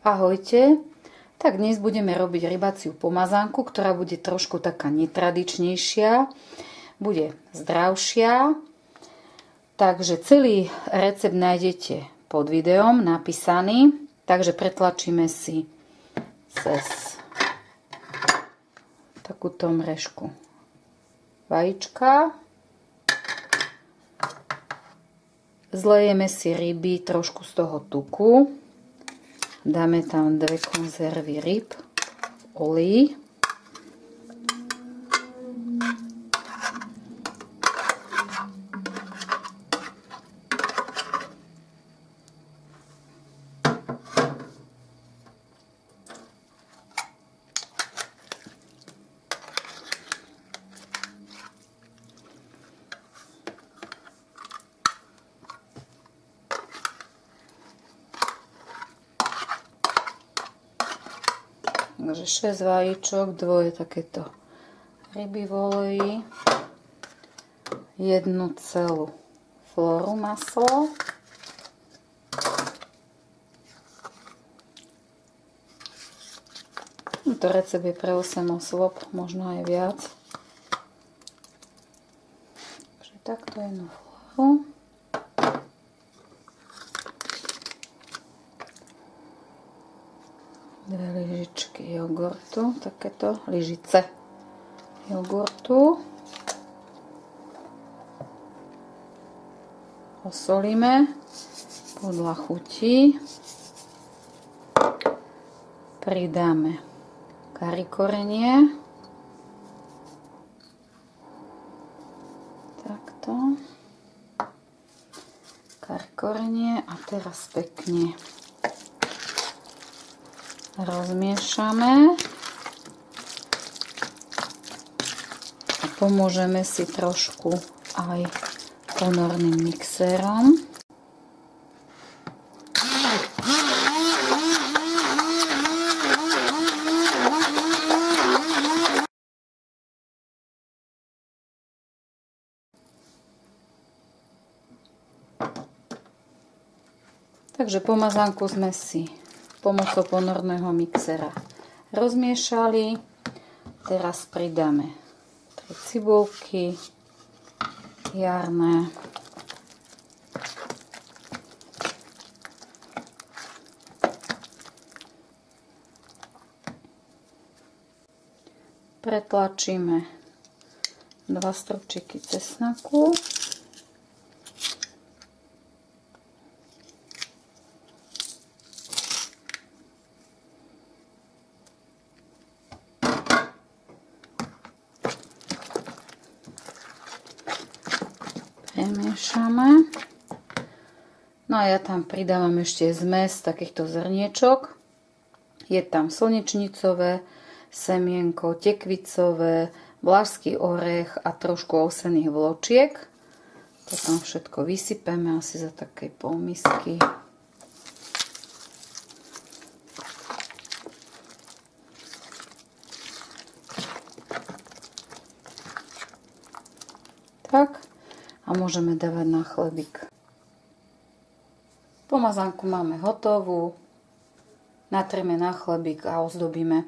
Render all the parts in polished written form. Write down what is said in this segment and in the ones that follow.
Ahojte, tak dnes budeme robiť rybaciu pomazánku, ktorá bude trošku taká netradičnejšia, bude zdravšia, takže celý recept nájdete pod videom napísaný, takže pretlačíme si cez takúto mrežku vajíčka, zlejeme si ryby trošku z toho tuku. Dáme tam 2 konzervy ryb v olii. Takže 6 vajíčok, 2 takéto ryby v oleji, 1 celú floru maslo, to recept je pre 8 osôb, možno aj viac, takže takto 1 floru. Dve lyžičky jogurtu, takéto lyžice jogurtu. Osolíme podľa chutí. Pridáme kari korenie. Takto. Kari korenie a teraz pekne rozmiešame a pomôžeme si trošku aj ponorným mixérom. Takže pomazánku sme si pomocou ponorného mixera rozmiešali. Teraz pridáme 3 cibulky jarné, pretlačíme 2 strupčeky cesnaku, premiešame. No a ja tam pridávam ešte zmes takýchto zrniečok. Je tam slnečnicové semienko, tekvicové, vlašský orech a trošku ovsených vločiek. To tam všetko vysypeme asi za takej polmisky. Tak. A môžeme dávať na chlebík. Pomazánku máme hotovú. Natrieme na chlebík a ozdobíme.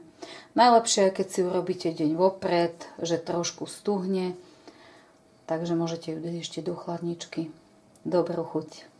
Najlepšie je, keď si urobíte deň vopred, že trošku stuhne. Takže môžete ju dať ešte do chladničky. Dobrú chuť.